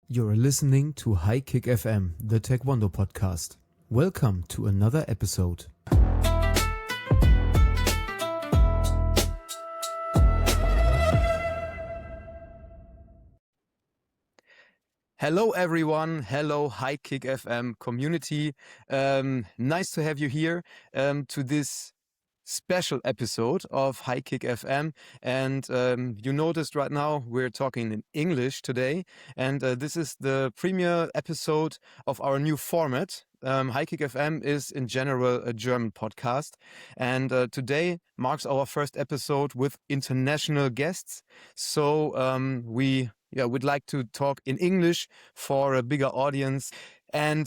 You're listening to HighKick FM, the Taekwondo podcast. Welcome to another episode. Hello everyone, hello HighKick FM community. Nice to have you here to this special episode of HighKick FM. And you noticed right now we're talking in English today. And this is the premiere episode of our new format. HighKick FM is in general a German podcast. And today marks our first episode with international guests. So we'd like to talk in English for a bigger audience. And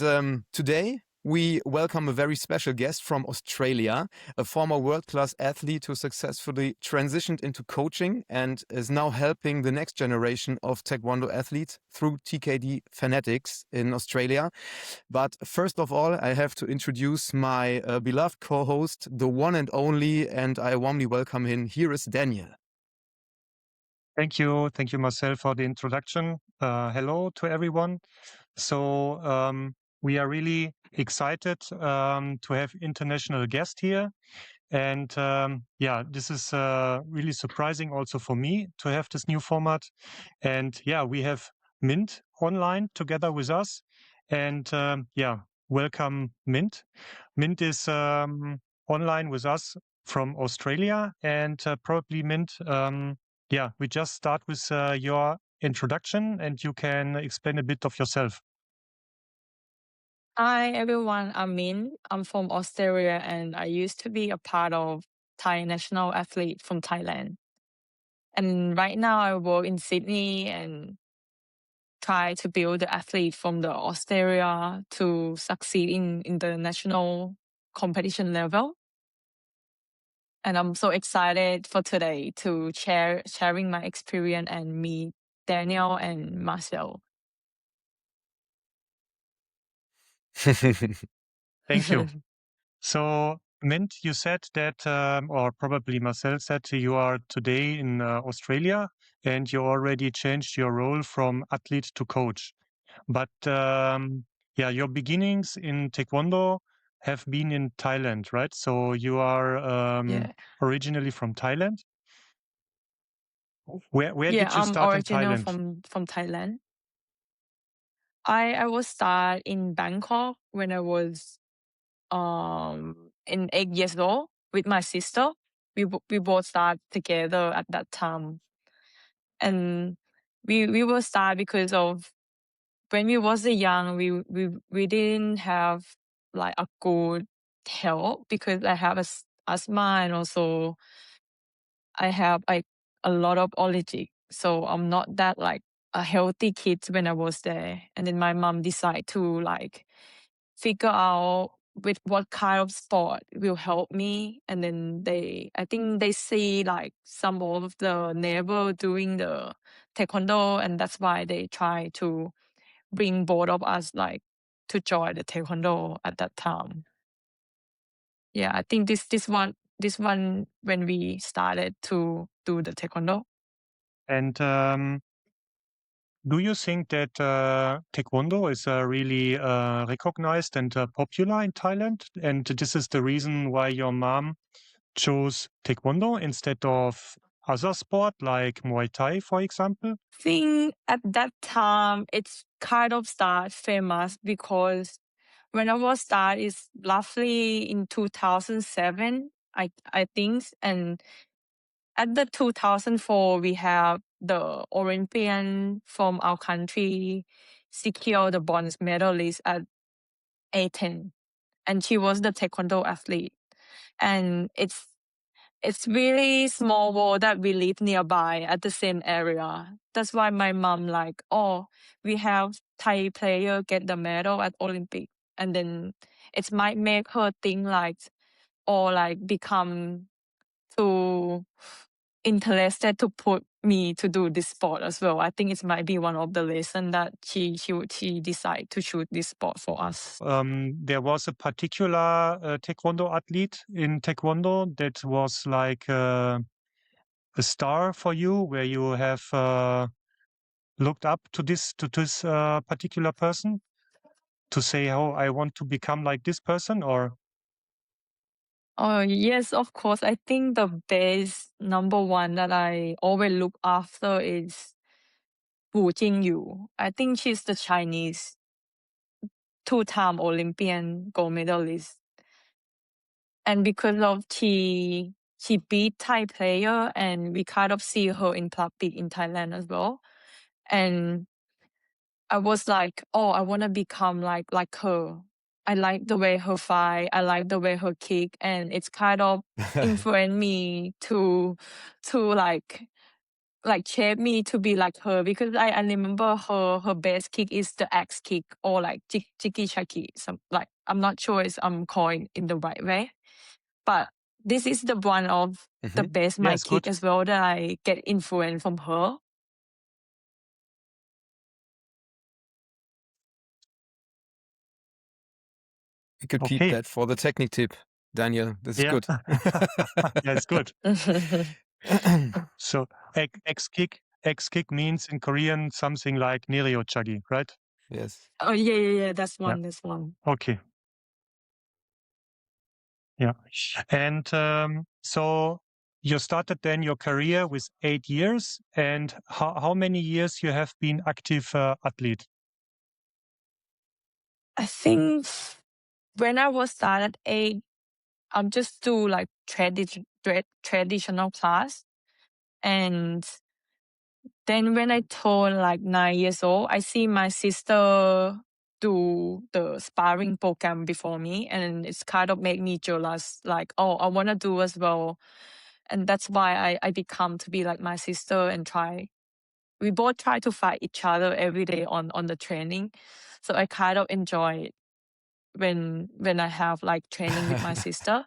today we welcome a very special guest from Australia, a former world-class athlete who successfully transitioned into coaching and is now helping the next generation of Taekwondo athletes through TKD Fanatics in Australia. But first of all, I have to introduce my beloved co-host, the one and only, and I warmly welcome him. Here is Daniel. Thank you, Marcel, for the introduction. Hello to everyone. So we are really excited to have international guests here. And this is really surprising also for me to have this new format. And we have Mint online together with us. And welcome, Mint. Mint is online with us from Australia. And probably, Mint, we just start with your introduction, and you can explain a bit of yourself. Hi everyone, I'm Min. I'm from Australia and I used to be a part of Thai national athlete from Thailand. And right now I work in Sydney and try to build the athlete from the Australia to succeed in international competition level. And I'm so excited for today to sharing my experience and meet Daniel and Marcel. Thank you. So, Mint, you said that, or probably Marcel said, you are today in Australia and you already changed your role from athlete to coach. But your beginnings in Taekwondo have been in Thailand, right? So you are originally from Thailand. Where did you start in Thailand? From Thailand. I was start in Bangkok when I was in 8 years old with my sister. We both start together at that time, and we will start because of when we was young. We didn't have like a good health because I have asthma and also I have like a lot of allergy. So I'm not that like a healthy kid when I was there. And then my mom decided to like figure out with what kind of sport will help me. And then I think they see like some of the neighbor doing the Taekwondo, and that's why they try to bring both of us like to join the Taekwondo at that time. Yeah, I think this one when we started to do the Taekwondo. And do you think that Taekwondo is really recognized and popular in Thailand? And this is the reason why your mom chose Taekwondo instead of other sport like Muay Thai, for example? I think at that time it's kind of start famous because when I was start is roughly in 2007, I think, and at the 2004 we have the Olympian from our country secure the bronze medalist at Athens, and she was the Taekwondo athlete. And it's really small world that we live nearby at the same area. That's why my mom like, we have Thai player get the medal at Olympic, and then it might make her think like, or like become too interested to put me to do this sport as well. I think it might be one of the reasons that she decide to choose this sport for us. There was a particular Taekwondo athlete in Taekwondo that was like a star for you, where you have looked up to this particular person to say, "Oh, I want to become like this person," or? Oh, yes, of course. I think the best number one that I always look after is Wu Jingyu. I think she's the Chinese two-time Olympian gold medalist. And because of she beat Thai player and we kind of see her in public in Thailand as well. And I was like, oh, I want to become like her. I like the way her fight. I like the way her kick, and it's kind of influenced me to shape me to be like her because I remember her best kick is the axe kick or like jiki chaki. Some like I'm not sure if I'm calling in the right way, but this is the one of the Mhm. best my Yes, kick good. as well that I get influence from her. We could keep Okay. that for the technique tip, Daniel. This is Yeah. good. Yeah, it's good. So X kick means in Korean something like neryochagi, right? Yes. Oh yeah. That's Yeah. one. That's one. Okay. Yeah. And so you started then your career with 8 years. And how many years you have been active athlete? I think when I was started I'm just do like traditional class, and then when I turned like 9 years old, I see my sister do the sparring program before me, and it's kind of made me jealous. Like, oh, I want to do as well, and that's why I become to be like my sister and try. We both try to fight each other every day on the training, so I kind of enjoy it when I have like training with my sister.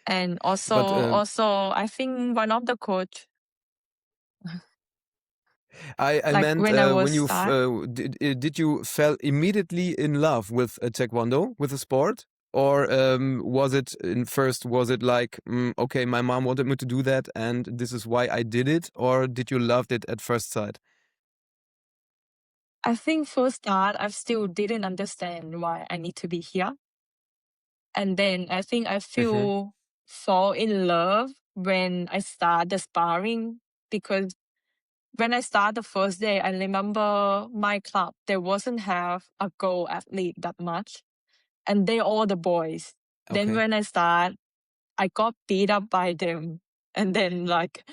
And But also I think one of the coach I like meant when I was when you start, did you fell immediately in love with Taekwondo, with the sport, or was it was it like okay, my mom wanted me to do that and this is why I did it, or did you loved it at first sight? I think first start I still didn't understand why I need to be here. And then I think I Hmm. fall in love when I start the sparring, because when I start the first day, I remember my club, there wasn't have a girl athlete that much, and they all the boys. Then Okay. when I start, I got beat up by them. And then like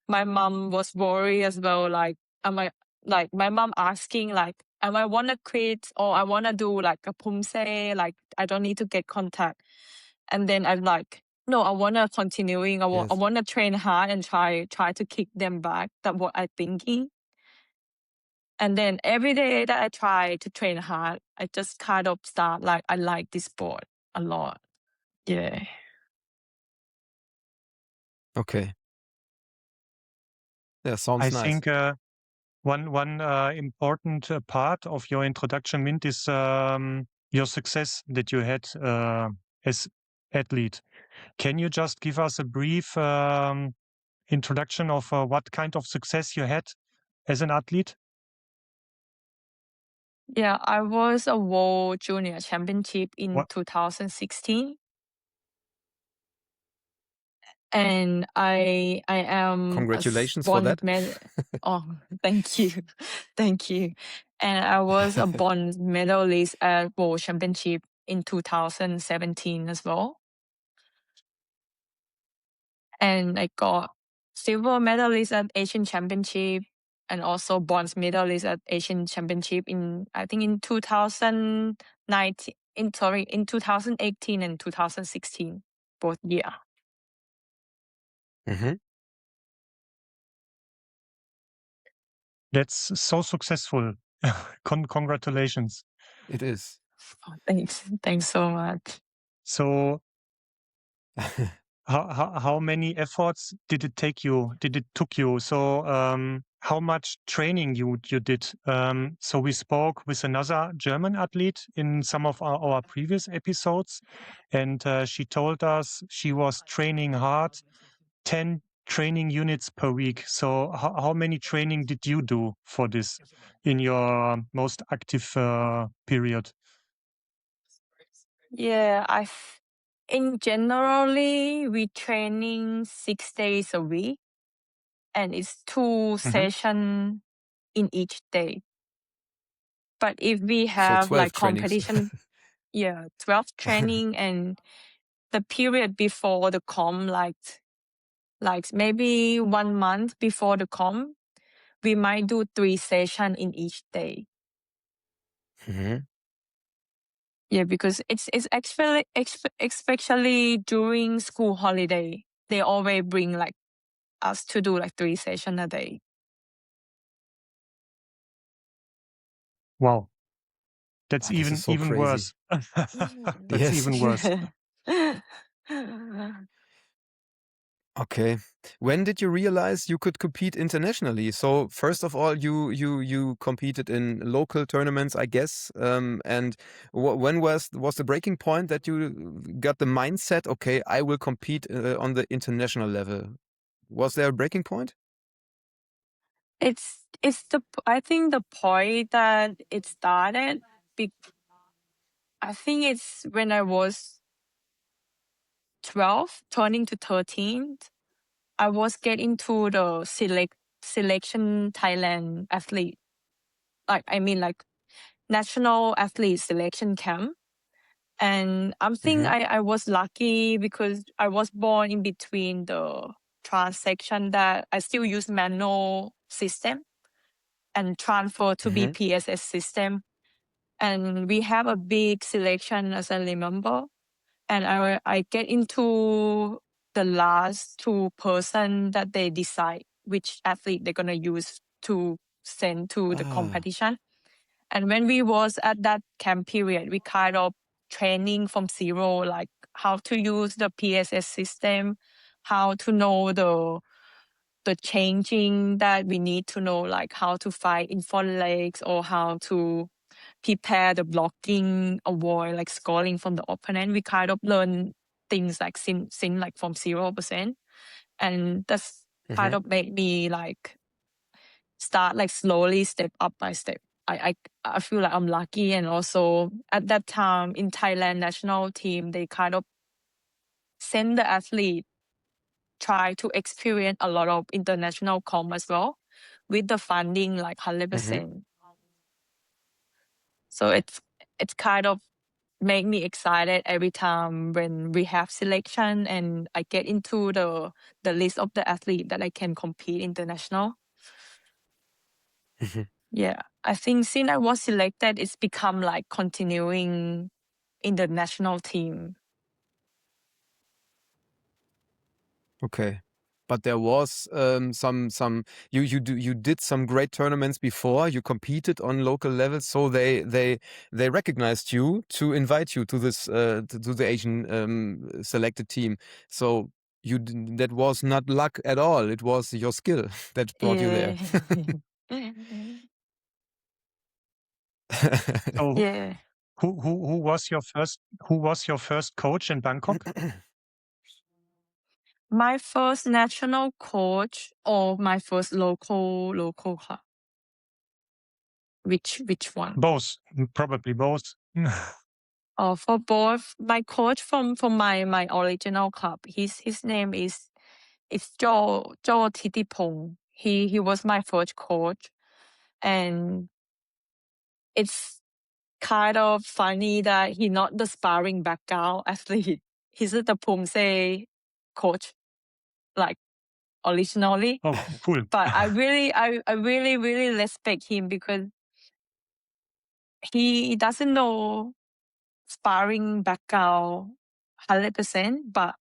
my mom was worried as well. Like, am I like my mom asking like, am I wanna quit or I wanna do like a pumse, like I don't need to get contact. And then I'm like, no, I wanna continuing. I Yes. wanna train hard and try to kick them back. That's what I thinking. And then every day that I try to train hard, I just kind of start like I like this sport a lot. Yeah. Okay. Yeah, I sounds nice. think one important part of your introduction, Mint, is your success that you had as athlete. Can you just give us a brief introduction of what kind of success you had as an athlete? Yeah, I was a World Junior Championship in What? 2016, and I am a Congratulations for bronze that. medal. Oh, thank you, thank you. And I was a bronze medalist at World Championship in 2017 as well. And I got silver medalist at Asian Championship and also bronze medalist at Asian Championship in I think in 2019 in 2018 and 2016 both year. Hmm. That's so successful. Congratulations. It is. Oh, thanks so much. So how many efforts did it take you? Did it took you? So how much training you did? So we spoke with another German athlete in some of our previous episodes, and she told us she was training hard 10 training units per week. So how many training did you do for this in your most active period? Yeah, in generally we training 6 days a week, and it's 2 Mhm. session in each day. But if we So have 12 like trainings. competition, yeah, 12 training, and the period before the comp, like maybe 1 month before the comp, we might do 3 session in each day. Mhm. Yeah, because it's actually especially during school holiday, they always bring like us to do like 3 session a day. Wow, that's Ah, this is so even crazy. worse. That's Yes. even worse. Okay. When did you realize you could compete internationally? So first of all, you competed in local tournaments, I guess. And when was the breaking point that you got the mindset? Okay, I will compete on the international level. Was there a breaking point? I think the point that it started. I think it's when I was 12, turning to 13. I was getting to the selection Thailand athlete. Like national athlete selection camp. And I think Mm-hmm. I was lucky because I was born in between the transaction that I still use manual system and transfer to Mm-hmm. BPSS system. And we have a big selection, as I remember. And I get into the last 2 person that they decide which athlete they're gonna use to send to the Ah. competition. And when we was at that camp period, we kind of training from zero, like how to use the PSS system, how to know the changing that we need to know, like how to fight in front legs or how to prepare the blocking, avoid like scoring from the opponent. We kind of learn things like since like from 0%. And that's kind Mm-hmm. of made me like start like slowly step up by step. I feel like I'm lucky, and also at that time in Thailand national team, they kind of send the athlete try to experience a lot of international comp as well, with the funding like Mm-hmm. 100%. So it's kind of make me excited every time when we have selection and I get into the list of the athlete that I can compete international. Mm-hmm. Yeah, I think since I was selected, it's become like continuing in the national team. Okay. But there was some you did some great tournaments before. You competed on local levels, so they recognized you to invite you to this to the Asian selected team. So that was not luck at all. It was your skill that brought you Yeah. there. So Yeah. who was your first coach in Bangkok? My first national coach or my first local club? Which one? Both, probably both. For both, my coach from my original club, his name is Joe Titipong. He was my first coach, and it's kind of funny that he not the sparring background athlete. He's the Pumse coach, like originally. Oh, cool. But I really respect him because he doesn't know sparring background 100%, but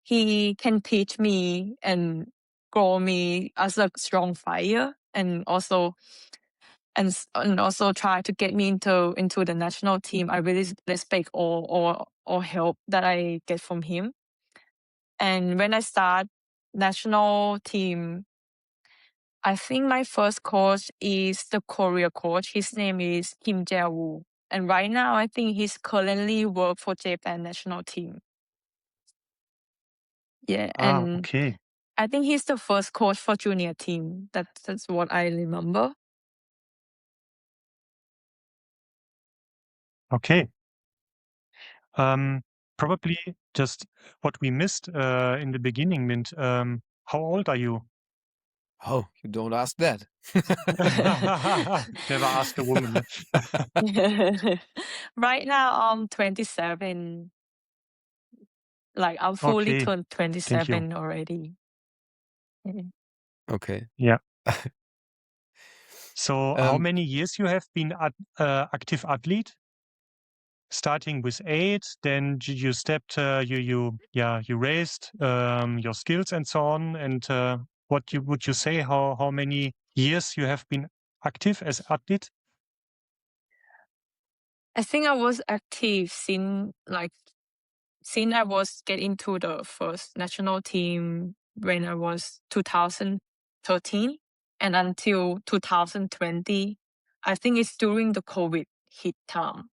he can teach me and grow me as a strong fighter, and also try to get me into the national team. I really respect all help that I get from him. And when I start national team, I think my first coach is the Korea coach. His name is Kim Jae-woo. And right now, I think he's currently work for Japan national team. Yeah, and Okay. I think he's the first coach for junior team. That's what I remember. Okay. Probably just what we missed in the beginning, Mint. How old are you? Oh, you don't ask that. Never ask a woman. Right now, I'm 27. Like I'm fully Okay, turned thank you. 27 already. Yeah. Okay. Yeah. So, how Um, many years you have been active athlete? Starting with 8, then you stepped, you raised your skills and so on. And what would you say? How many years you have been active as athlete? I think I was active since I was get into the first national team when I was 2013 and until 2020. I think it's during the COVID hit time.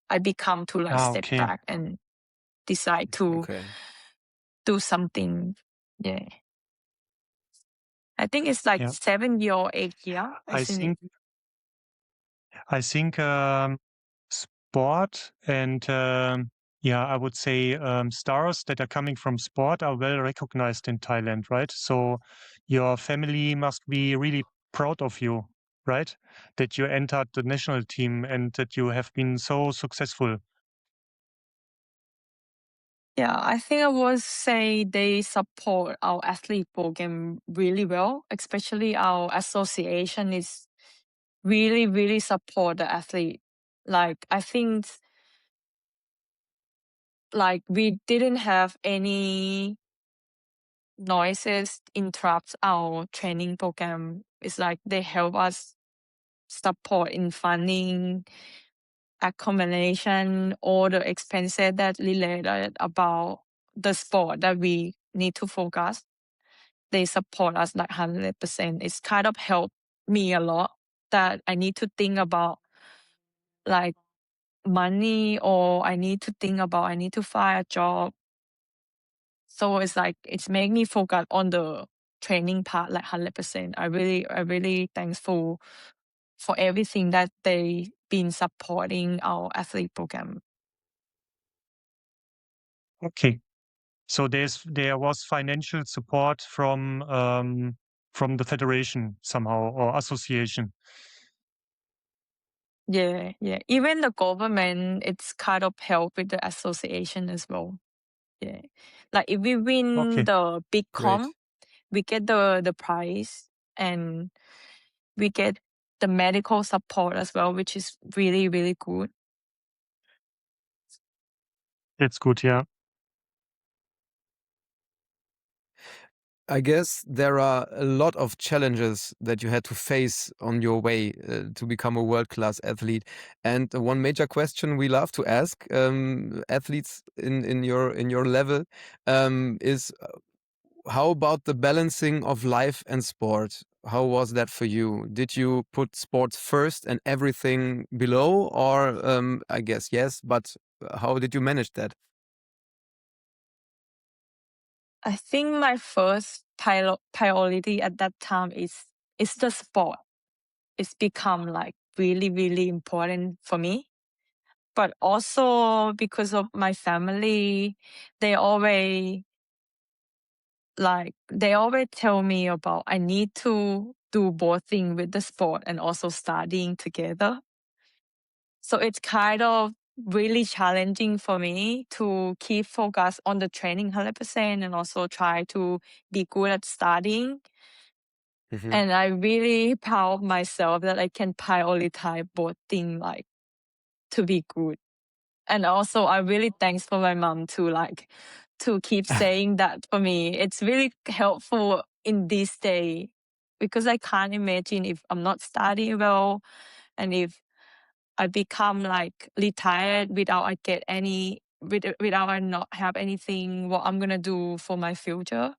I become to like step Okay. back and decide to okay. do something. Yeah. I think it's like Yeah. 7 year or 8 year, I isn't it? think sport and I would say stars that are coming from sport are well recognized in Thailand, right? So your family must be really proud of you, right? That you entered the national team and that you have been so successful. Yeah, I think I would say they support our athlete program really well, especially our association is really, really support the athlete. Like I think like we didn't have any noises interrupt our training program. It's like they help us support in funding, accommodation, all the expenses that related about the sport that we need to focus. They support us like 100%. It's kind of helped me a lot that I need to think about like money or I need to think about I need to find a job. So it's like it's made me focus on the training part like 100%. I really thankful for everything that they been supporting our athlete program. Okay. So there was financial support from the federation somehow or association. Yeah, yeah. Even the government, it's kind of help with the association as well. Yeah. Like if we win Okay. the big Great. comp, we get the prize and we get the medical support as well, which is really, really good. That's good, yeah. I guess there are a lot of challenges that you had to face on your way to become a world-class athlete. And one major question we love to ask athletes in your level is how about the balancing of life and sport? How was that for you? Did you put sports first and everything below, or I guess yes, but how did you manage that? I think my first priority at that time is the sport. It's become like really, really important for me. But also because of my family, they always tell me about I need to do both things with the sport and also studying together. So it's kind of really challenging for me to keep focus on the training 100% and also try to be good at studying. Mhm. And I really proud of myself that I can prioritize both things like to be good. And also I'm really thanks for my mom to keep saying that for me. It's really helpful in this day because I can't imagine if I'm not studying well and if I become like retired without I not have anything what I'm gonna do for my future.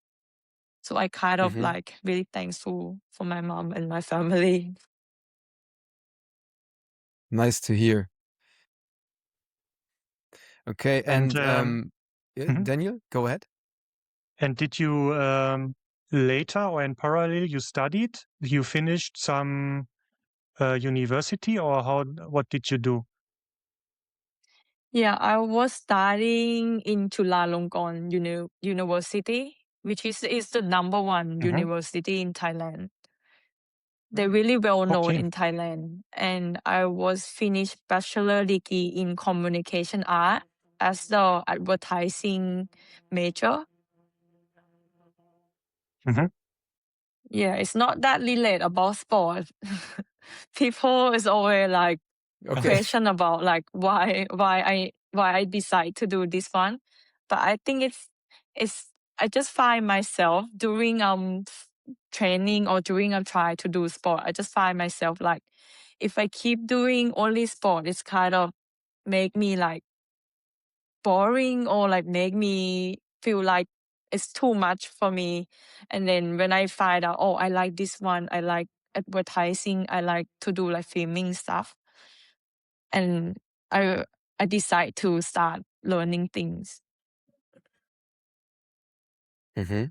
So I kind of Mhm. like really thankful for my mom and my family. Nice to hear. Okay, And and mhm. Daniel, go ahead. And did you later or in parallel you studied? You finished some university, or what did you do? Yeah, I was studying in Chulalongkorn University, which is the number one Mhm. university in Thailand. They're really well known Okay. in Thailand. And I was finished bachelor degree in communication art as the advertising major. Mhm. Yeah, it's not that relate about sport. People is always like Okay. question about like why I decide to do this one. But I think it's I just find myself during training or during I try to do sport. I just find myself like if I keep doing only sport, it's kind of make me like boring or like make me feel like it's too much for me. And then when I find out, oh, I like this one, I like advertising, I like to do like filming stuff, and I I decide to start learning things. Mhm.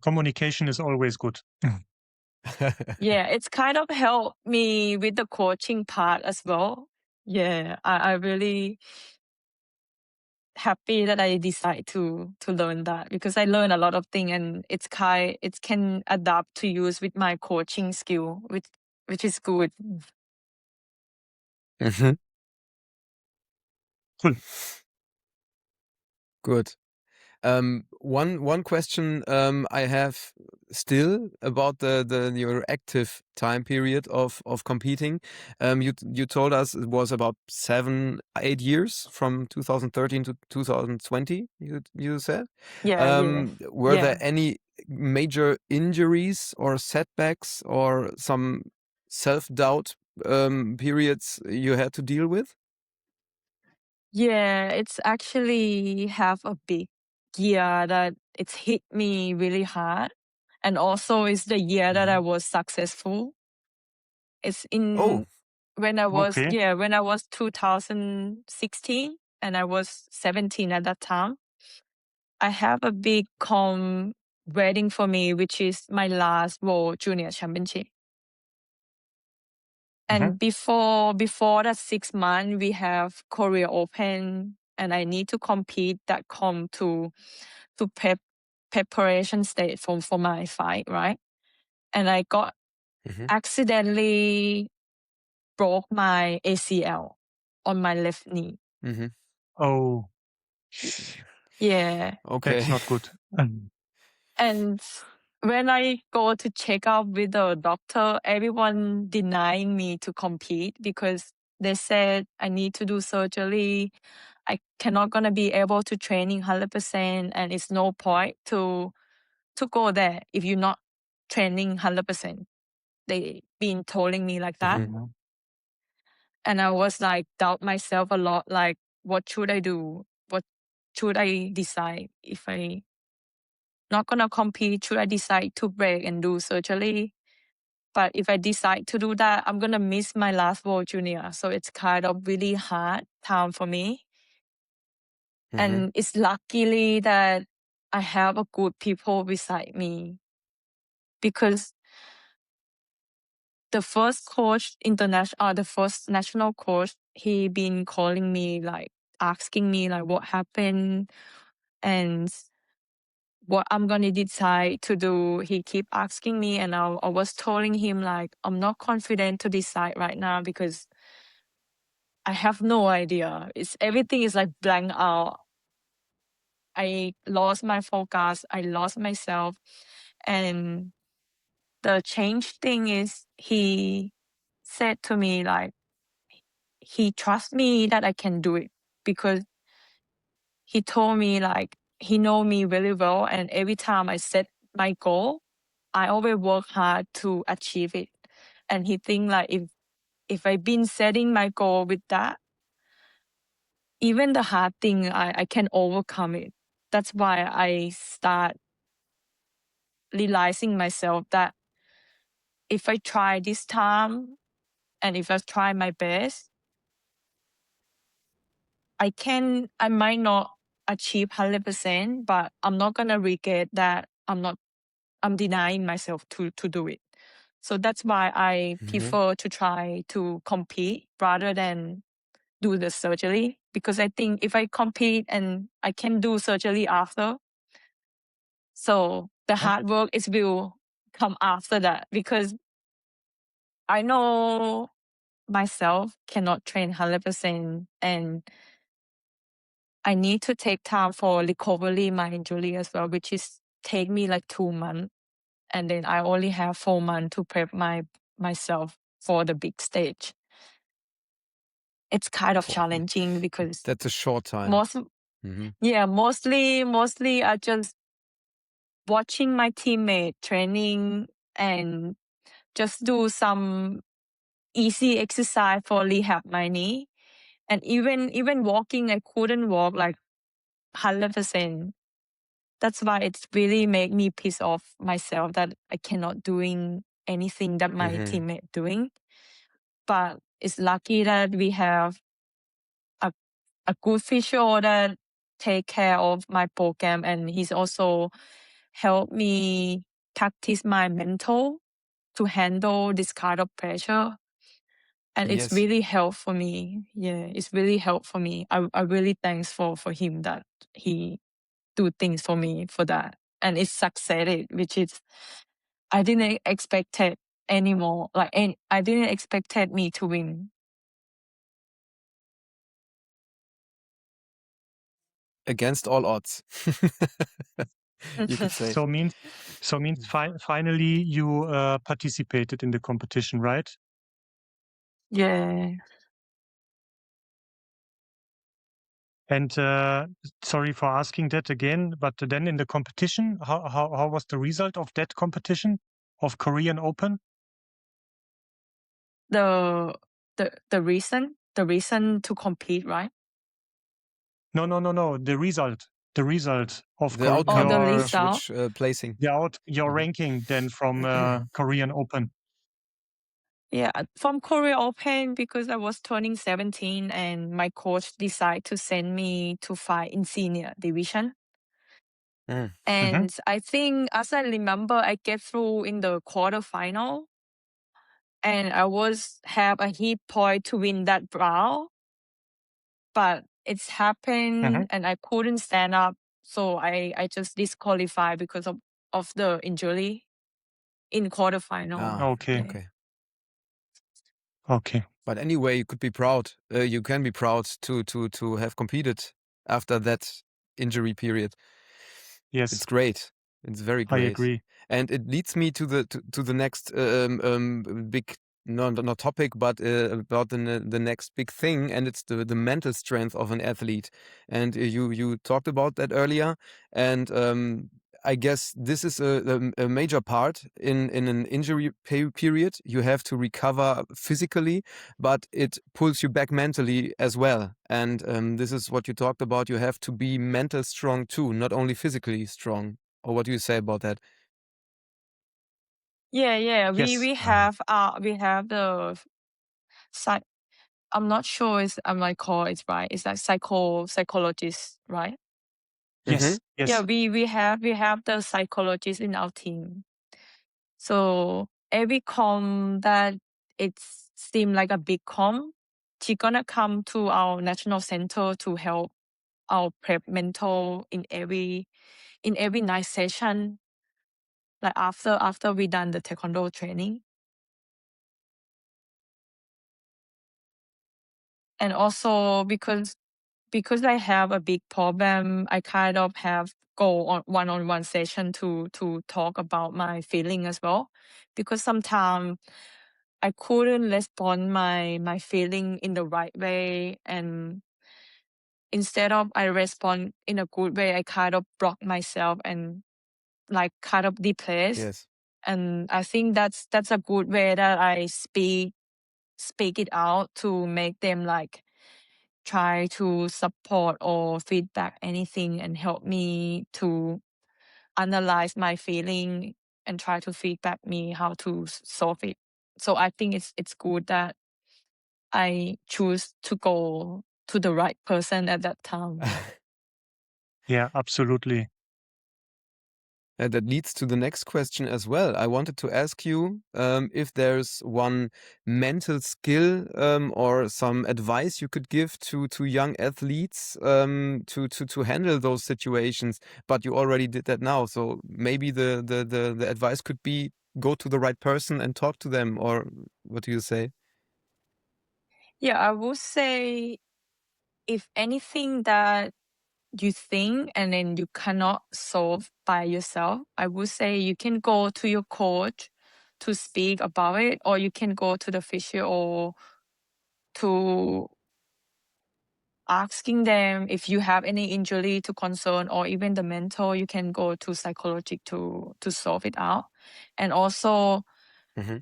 Communication is always good. Yeah, it's kind of helped me with the coaching part as well. Yeah, I really happy that I decide to learn that because I learn a lot of things and it can adapt to use with my coaching skill, which is good. Mhm. Cool. Good. One question I have still about the your active time period of competing. You told us it was about 7-8 years from 2013 to 2020. You said. Yeah. Were there Yeah. any major injuries or setbacks or some self-doubt periods you had to deal with? Yeah, it's actually have a big year that it's hit me really hard. And also it's the year that I Mhm. was successful. It's Oh. in Okay. when I was 2016 and I was 17 at that time. I have a big wedding for me, which is my last World Junior Championship. Mhm. And before that 6 months, we have Korea Open, and I need to compete that to preparation stage for my fight, right? And I got Mhm. accidentally broke my ACL on my left knee. Mhm. Oh, Yeah. that's Okay. not good. And when I go to check out with the doctor, everyone denying me to compete because they said I need to do surgery. I cannot gonna be able to training 100%, and it's no point to go there if you're not training 100%. They been telling me like that, Mhm. Mhm. and I was like doubt myself a lot. Like, what should I do? What should I decide if I not gonna compete? Should I decide to break and do surgery? But if I decide to do that, I'm gonna miss my last World Junior. So it's kind of really hard time for me. Mhm. And it's luckily that I have a good people beside me because the first coach the first national coach, he been calling me like asking me like what happened and what I'm gonna decide to do. He keep asking me and I was telling him like I'm not confident to decide right now because I have no idea. It's everything is like blank out. I lost my focus. I lost myself. And the change thing is he said to me like he trusts me that I can do it because he told me like he know me very well and every time I set my goal, I always work hard to achieve it. And he think like if I've been setting my goal with that, even the hard thing I can overcome it. That's why I start realizing myself that if I try this time and if I try my best, I might not achieve 100%, but I'm not gonna regret that I'm denying myself to do it. So that's why I prefer to try to compete rather than do the surgery, because I think if I compete and I can do surgery after, so the hard work will come after that, because I know myself cannot train 100%, and I need to take time for recovery my injury as well, which is take me like 2 months, and then I only have 4 months to prep myself for the big stage. It's kind of challenging because That's a short time. mostly I just watching my teammate training and just do some easy exercise for rehab my knee. And even walking, I couldn't walk like 100%. That's why it's really make me piss off myself that I cannot doing anything that my teammate doing. But it's lucky that we have a good physio that take care of my program, and he's also helped me practice my mental to handle this kind of pressure. And it's really helped for me. Yeah, it's really helped for me. I really thanks for him that he do things for me for that. And it's succeeded, which is I didn't expect it anymore. I didn't expect me to win. Against all odds, you could say. So means finally you participated in the competition, right? Yeah. And sorry for asking that again, but then in the competition, how was the result of that competition of Korean Open? The reason to compete, right? No. The result of The outcome, the your result. which placing. your ranking then from Korean Open. Yeah, from Korea Open, because I was turning 17 and my coach decided to send me to fight in senior division. And I think, as I remember, I get through in the quarterfinal, and I have a hit point to win that round, but it's happened and I couldn't stand up, so I just disqualified because of the injury in quarterfinal. Okay. But anyway, you could be proud. You can be proud to have competed after that injury period. Yes, it's great. It's very great. I agree. And it leads me to the next big not topic, but about the next big thing, and it's the mental strength of an athlete. And you talked about that earlier, and I guess this is a major part in an injury period. You have to recover physically, but it pulls you back mentally as well. And this is what you talked about. You have to be mental strong too, not only physically strong. Or what do you say about that? Yeah. Yes. We have the I'm not sure I might call it right. It's like psychologist, right? Yes. Yeah, we have the psychologist in our team. So every com that it seems like a big com, she gonna come to our national center to help our prep mental in every night session, like after we done the taekwondo training. And also because I have a big problem, I kind of have go on one-on-one session to talk about my feeling as well, because sometimes I couldn't respond my feeling in the right way, and instead of I respond in a good way, I kind of block myself and like kind of depressed. Yes. And I think that's a good way that I speak it out to make them like try to support or feedback anything and help me to analyze my feeling and try to feedback me how to solve it. So I think it's good that I choose to go to the right person at that time. Yeah, absolutely. And that leads to the next question as well. I wanted to ask you if there's one mental skill or some advice you could give to young athletes to handle those situations. But you already did that now, so maybe the advice could be go to the right person and talk to them. Or what do you say? Yeah, I would say if anything that you think and then you cannot solve by yourself, I would say you can go to your coach to speak about it, or you can go to the physio or to asking them if you have any injury to concern, or even the mental, you can go to psychologic to solve it out. And also Hmm.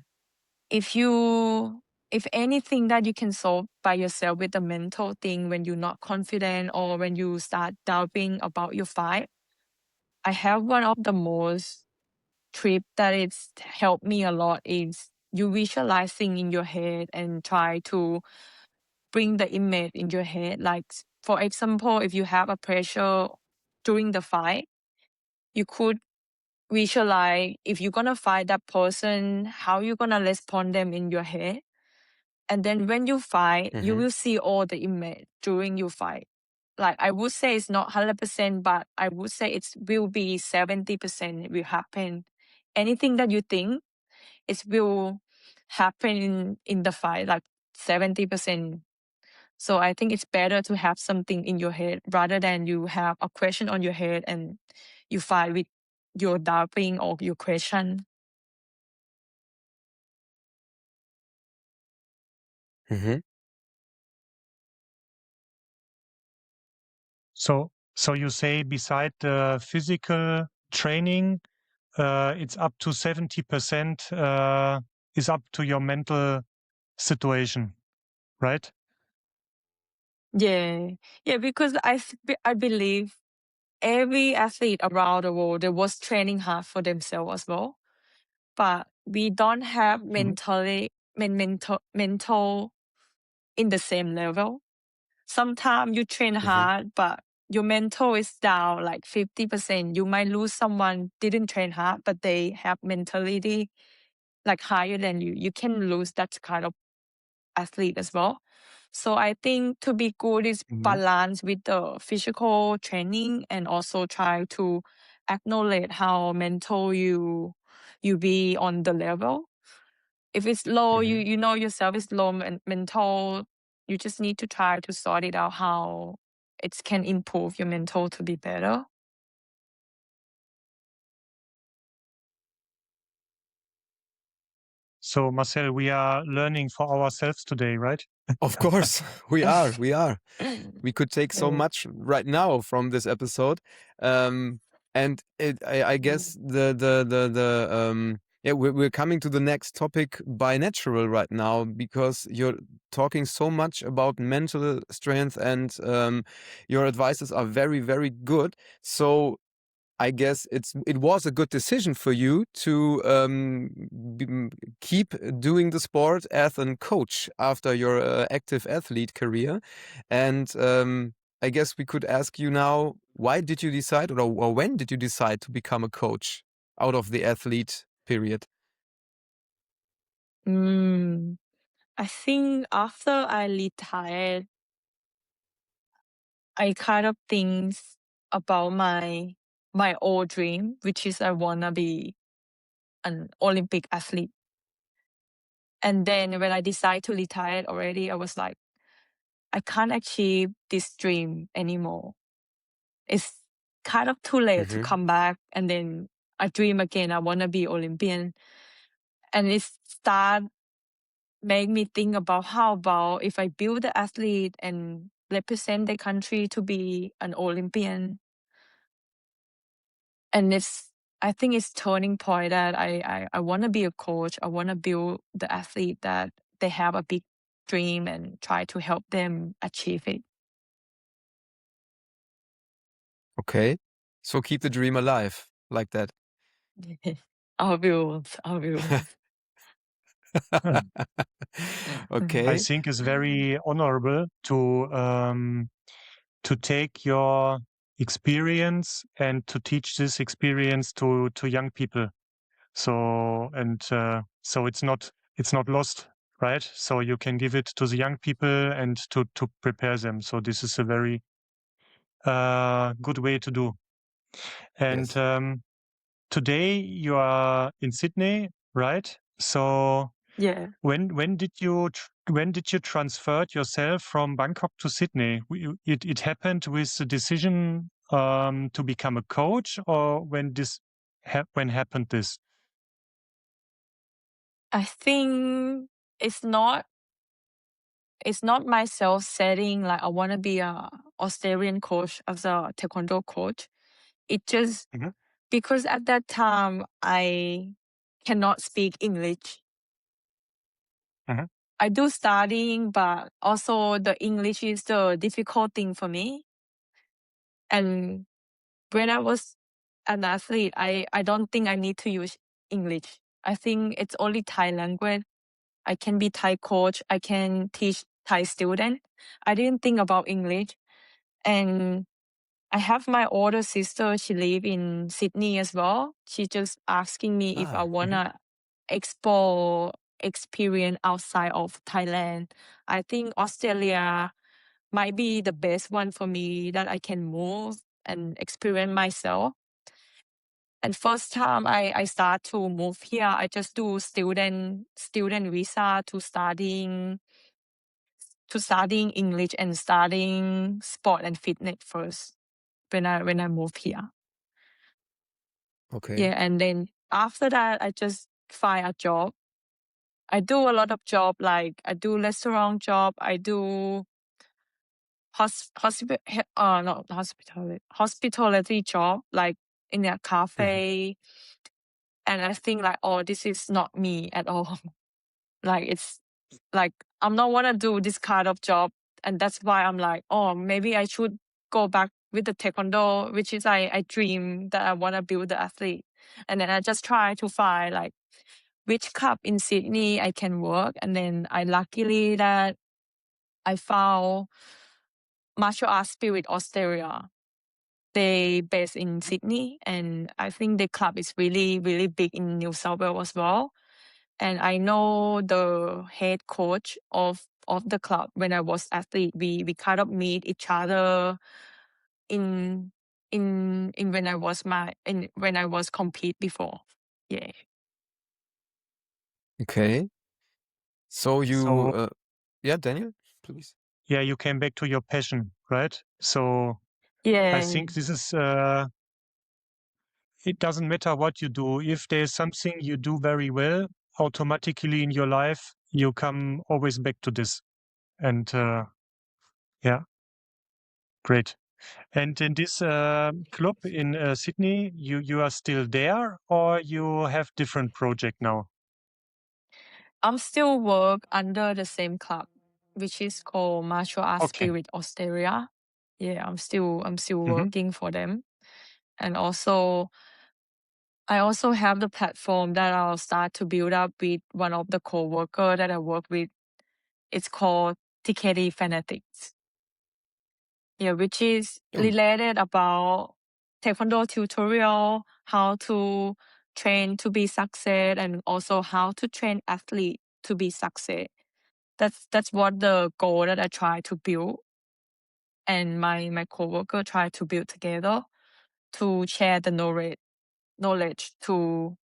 if anything that you can solve by yourself with the mental thing, when you're not confident or when you start doubting about your fight, I have one of the most trip that it's helped me a lot is you visualizing in your head and try to bring the image in your head. Like, for example, if you have a pressure during the fight, you could visualize if you're gonna fight that person, how you're gonna respond them in your head. And then when you fight, you Hmm. will see all the image during your fight. Like, I would say it's not 100%, but I would say it will be 70% will happen. Anything that you think, it will happen in the fight, like 70%. So I think it's better to have something in your head rather than you have a question on your head and you fight with your doubting or your question. Hmm. So you say beside the physical training, it's up to 70% is up to your mental situation, right? Yeah. Yeah, because I believe every athlete around the world, they was training hard for themselves as well. But we don't have Mhm. mental in the same level. Sometimes you train Hmm. hard, but your mental is down like 50%. You might lose someone didn't train hard, but they have mentality like higher than you. You can lose that kind of athlete as well. So I think to be good is Mhm. balance with the physical training and also try to acknowledge how mental you be on the level. If it's low, Hmm. you know yourself is low mental. You just need to try to sort it out how it can improve your mental to be better. So Marcel, we are learning for ourselves today, right? Of course, we are. We are. We could take so Mm. much right now from this episode, and I guess yeah, we're coming to the next topic by natural right now because you're talking so much about mental strength and your advices are very, very good. So I guess it was a good decision for you to keep doing the sport as a coach after your active athlete career, and I guess we could ask you now: why did you decide, or when did you decide to become a coach out of the athlete period? Mm. I think after I retired, I kind of think about my old dream, which is I wanna be an Olympic athlete. And then when I decided to retire already, I was like, I can't achieve this dream anymore. It's kind of too late to Hmm. come back and then I dream again. I wanna be Olympian. And it start make me think about how about if I build the athlete and represent the country to be an Olympian. And I think it's turning point that I want to be a coach. I want to build the athlete that they have a big dream and try to help them achieve it. Okay, so keep the dream alive like that. I will. I will. I Okay. think it's very honorable to take your experience and to teach this experience to young people. So it's not lost, right? So you can give it to the young people and to prepare them. So this is a very good way to do. And Yes. today you are in Sydney, right? So Yeah. when did you transfer yourself from Bangkok to Sydney? It happened with the decision to become a coach, or when happened this? I think it's not myself setting like I want to be a Australian coach as a Taekwondo coach. It just Mhm. because at that time I cannot speak English. Mhm. I do studying, but also the English is the difficult thing for me. And when I was an athlete, I don't think I need to use English. I think it's only Thai language. I can be Thai coach. I can teach Thai student. I didn't think about English. And I have my older sister. She live in Sydney as well. She just asking me if I wanna explore experience outside of Thailand. I think Australia might be the best one for me that I can move and experience myself. And first time I start to move here, I just do student visa to studying English and studying sport and fitness first when I moved here. Okay. Yeah, and then after that I just find a job. I do a lot of job, like I do restaurant job, I do hospitality job, like in a cafe. And I think like, oh, this is not me at all. Like it's like I'm not wanna do this kind of job, and that's why I'm like, oh, maybe I should go back with the Taekwondo, which is I dream that I wanna build the athlete. And then I just try to find like which club in Sydney I can work, and then I luckily that I found Martial Arts Spirit Australia. They based in Sydney, and I think the club is really, really big in New South Wales as well. And I know the head coach of the club when I was athlete. We kind of meet each other in when I was compete before. Yeah. Okay. So you, yeah, Daniel, please. Yeah, you came back to your passion, right? So Yeah. I think this is it doesn't matter what you do. If there's something you do very well, automatically in your life, you come always back to this. And yeah, great. And in this club in Sydney, you are still there, or you have different project now? I'm still work under the same club, which is called Martial Arts Okay. Spirit Australia. Yeah, I'm still Mhm. working for them. And also I also have the platform that I'll start to build up with one of the co-worker that I work with. It's called TKD Fanatics. Yeah, which is Oh, related about Taekwondo tutorial, how to train to be success, and also how to train athlete to be success. That's what the goal that I try to build, and my coworker try to build together to share the knowledge to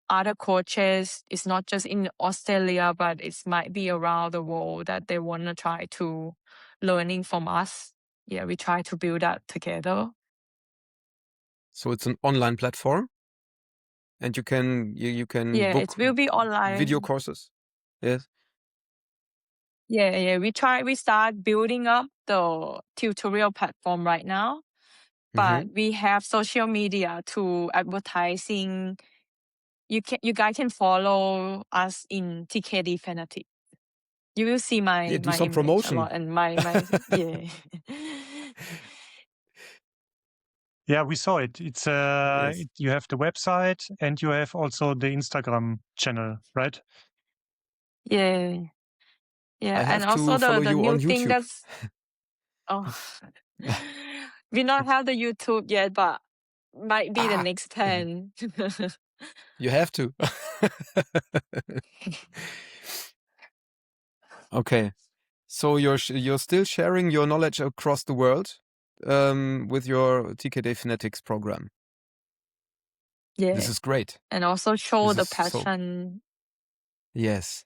other coaches. It's not just in Australia, but it might be around the world that they want to try to learning from us. Yeah, we try to build that together. so it's an online platform, and you can Yeah, book it will be video online. courses. Yes. Yeah. We start building up the tutorial platform right now, but we have social media to advertising. You guys can follow us in TKD Fanatics. You will see Yeah, do my some image a promotion. lot, and my yeah. Yeah, we saw it. It's Yes. you have the website and you have also the Instagram channel, right? Yeah. I And have also to follow the you new on thing YouTube. that's oh We not have the YouTube yet, but might be the Ah, next plan. you have to. Okay. So you're still sharing your knowledge across the world with your TKD Fanatics program. Yeah. This is great. And also show This the is so passion. yes.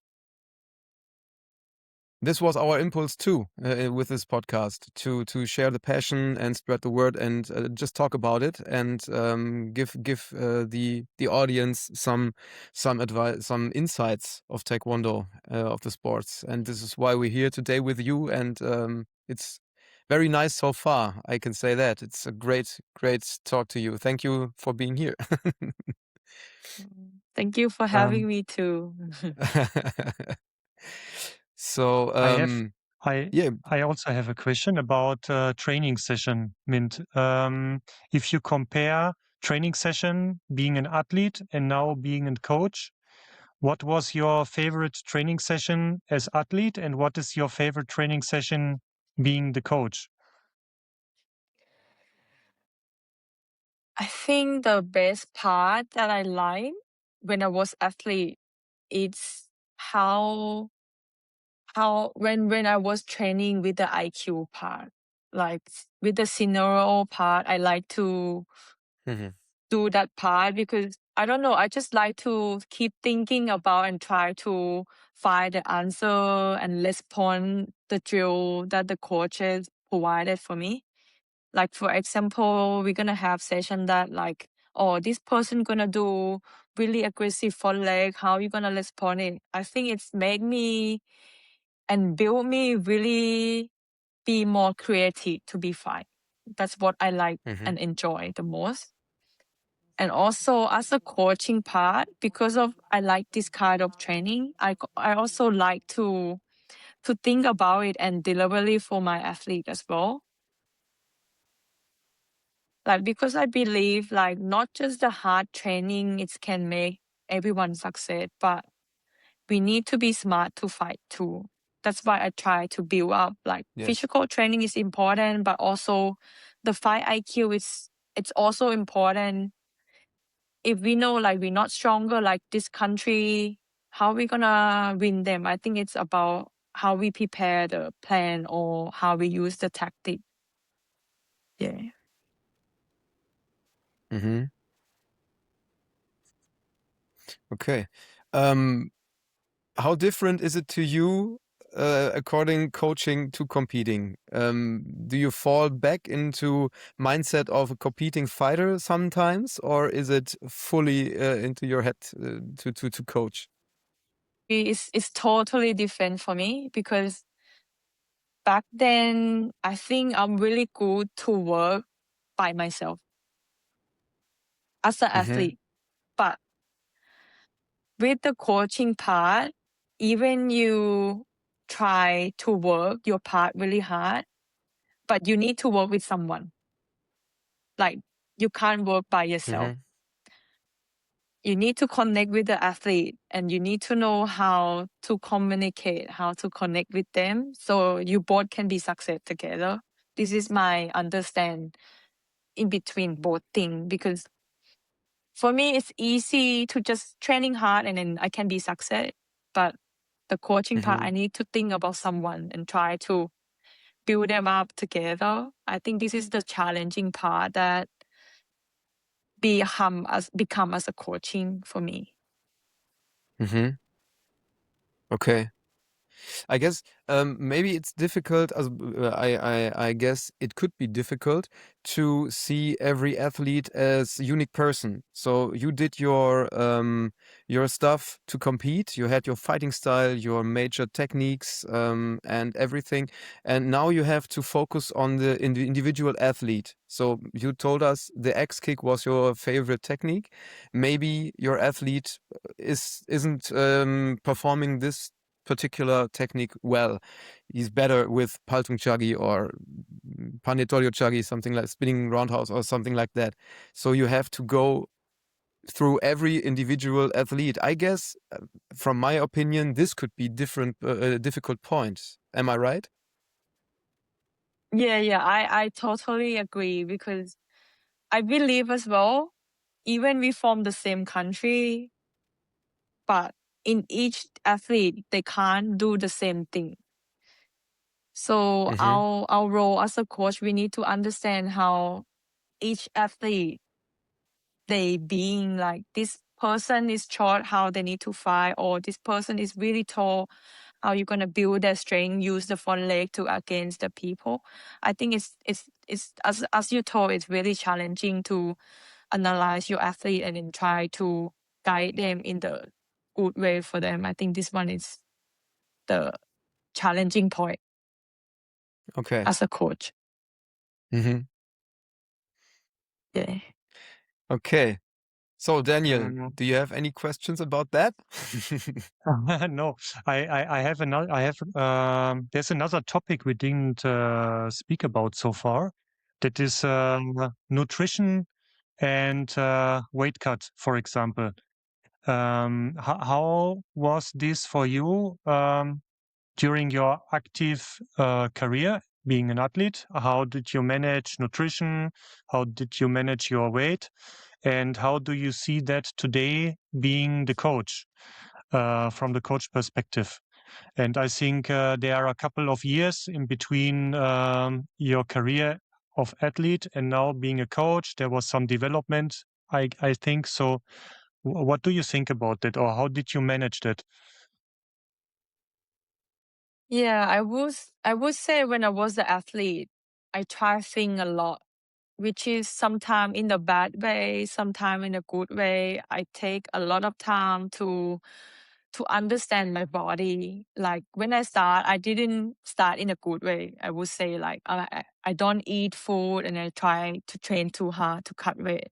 This was our impulse too with this podcast to share the passion and spread the word and just talk about it and give the audience some advice, some insights of Taekwondo, of the sports. And this is why we're here today with you. And it's very nice so far. I can say that it's a great talk to you. Thank you for being here. Thank you for having me too. So yeah. I also have a question about training session, Mint. If you compare training session being an athlete and now being a coach, what was your favorite training session as athlete, and what is your favorite training session being the coach? I think the best part that I like when I was athlete, it's how when I was training with the IQ part, like with the scenario part, I like to Mhm. do that part because I don't know, I just like to keep thinking about and try to find the answer and respond the drill that the coaches provided for me. Like for example, we're gonna have session that like, oh, this person gonna do really aggressive front leg. How you gonna respond it? I think it's make me and build me really be more creative to be fine. That's what I like and enjoy the most. And also as a coaching part, because of I like this kind of training, I also like to think about it and deliver it for my athlete as well. Like because I believe like not just the hard training it can make everyone succeed, but we need to be smart to fight too. That's why I try to build up like Yes. physical training is important, but also the fight IQ it's also important. If we know like we're not stronger like this country, how we gonna win them? I think it's about how we prepare the plan or how we use the tactic. Yeah. Mm-hmm. Okay. How different is it to you according coaching to competing? Do you fall back into mindset of a competing fighter sometimes, or is it fully into your head to coach? It's totally different for me because back then I think I'm really good to work by myself as an athlete. But with the coaching part, even you try to work your part really hard, but you need to work with someone. Like you can't work by yourself. You need to connect with the athlete and you need to know how to communicate, how to connect with them so you both can be success together. This is my understand in between both things because for me it's easy to just training hard and then I can be success. But the coaching part, I need to think about someone and try to build them up together. I think this is the challenging part that become as a coaching for me. Okay. I guess maybe it's difficult. I guess it could be difficult to see every athlete as a unique person. So you did your stuff to compete. You had your fighting style, your major techniques, and everything. And now you have to focus on the individual athlete. So you told us the X kick was your favorite technique. Maybe your athlete isn't performing this particular technique well. He's better with Paltung Chagi or Panetorio Chagi, something like spinning roundhouse or something like that. So you have to go through every individual athlete. I guess, from my opinion, this could be different, difficult points. Am I right? Yeah, I totally agree because I believe as well, even we from the same country, but in each athlete, they can't do the same thing. So Mm-hmm. our role as a coach, we need to understand how each athlete, they being like this person is short, how they need to fight, or this person is really tall, how you're gonna build their strength, use the front leg to against the people. I think it's as you told, it's really challenging to analyze your athlete and then try to guide them in the good way for them. I think this one is the challenging point Okay. as a coach. Mm-hmm. Yeah. Okay. So Daniel, Mm. do you have any questions about that? No, I have another. There's another topic we didn't speak about so far. That is nutrition and weight cut, for example. How was this for you during your active career being an athlete? How did you manage nutrition? How did you manage your weight? And how do you see that today being the coach from the coach perspective? And I think there are a couple of years in between your career of athlete and now being a coach. There was some development, I think. So, what do you think about that, or how did you manage that? Yeah, I would say when I was the athlete, I try think a lot, which is sometime in the bad way, sometime in a good way. I take a lot of time to understand my body. Like when I start, I didn't start in a good way. I would say like I don't eat food and I try to train too hard to cut weight.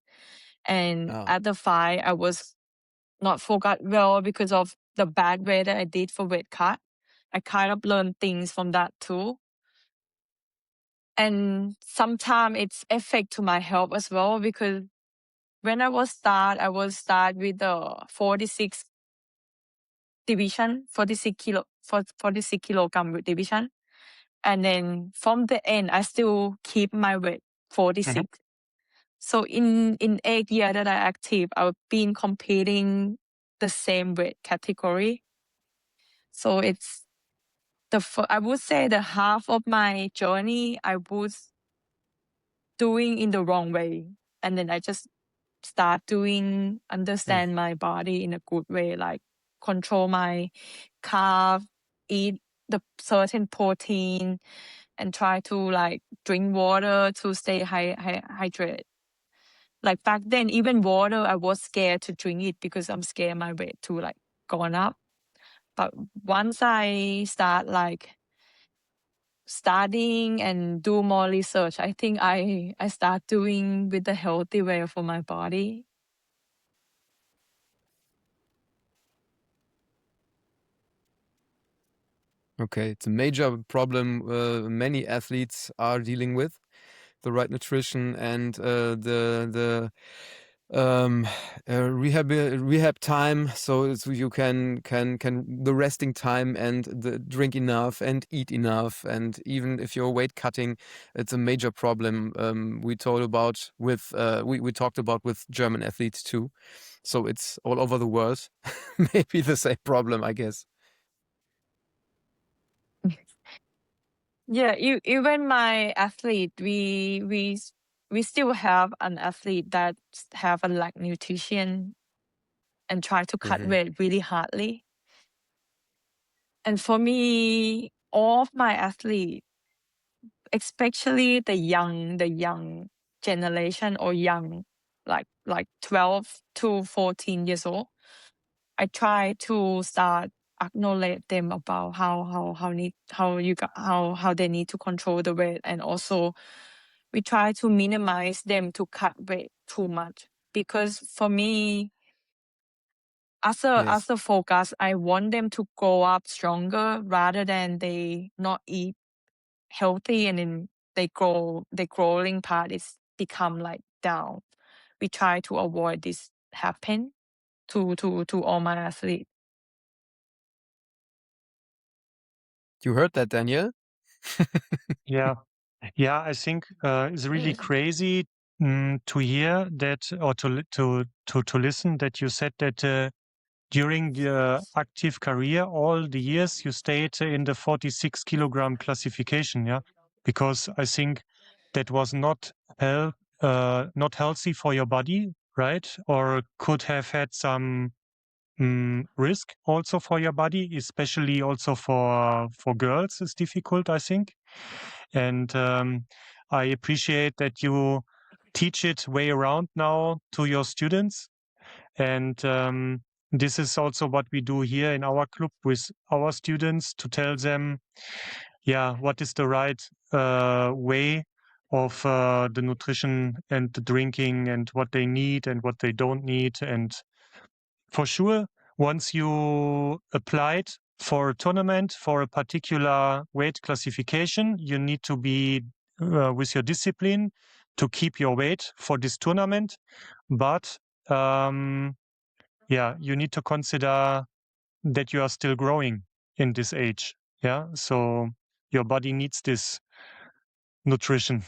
And Oh, at the fight, I was not focused well because of the bad way that I did for weight cut. I kind of learned things from that too. And sometimes it's affect to my health as well because when I was start with the 46 division, 46 kilogram division. And then from the end, I still keep my weight Mhm. 46. So in 8 years that I active, I've been competing the same weight category. So it's I would say the half of my journey I was doing in the wrong way. And then I just start doing, understand my body in a good way, like control my carb, eat the certain protein, and try to like drink water to stay hydrated. Like back then, even water, I was scared to drink it because I'm scared my weight to like gone up. But once I start like studying and do more research, I think I start doing with the healthy way for my body. okay. It's a major problem many athletes are dealing with, the right nutrition and the rehab time, so you can the resting time and the drink enough and eat enough, and even if you're weight cutting, it's a major problem. We talked about with we talked about with German athletes too, so it's all over the world. Maybe the same problem, I guess. Yeah, even my athlete, we still have an athlete that have a lack nutrition and try to cut Hmm. weight really hardly. And for me, all of my athletes, especially the young generation or young, like 12 to 14 years old, I try to start acknowledge them about how they need to control the weight, and also we try to minimize them to cut weight too much, because for me Yes. as a focus, I want them to grow up stronger rather than they not eat healthy and then the growing part is become like down. We try to avoid this happen to all my athletes. You heard that, Daniel? Yeah. Yeah, I think it's really crazy to hear that, or to listen that you said that during the active career, all the years you stayed in the 46 kilogram classification. Yeah, because I think that was not healthy for your body, right? Or could have had some risk also for your body, especially also for girls. It's difficult, I think. And I appreciate that you teach it way around now to your students. And this is also what we do here in our club with our students, to tell them, yeah, what is the right way of the nutrition and the drinking, and what they need and what they don't need. And for sure, once you applied for a tournament for a particular weight classification, you need to be with your discipline to keep your weight for this tournament. But yeah, you need to consider that you are still growing in this age. Yeah, so your body needs this nutrition.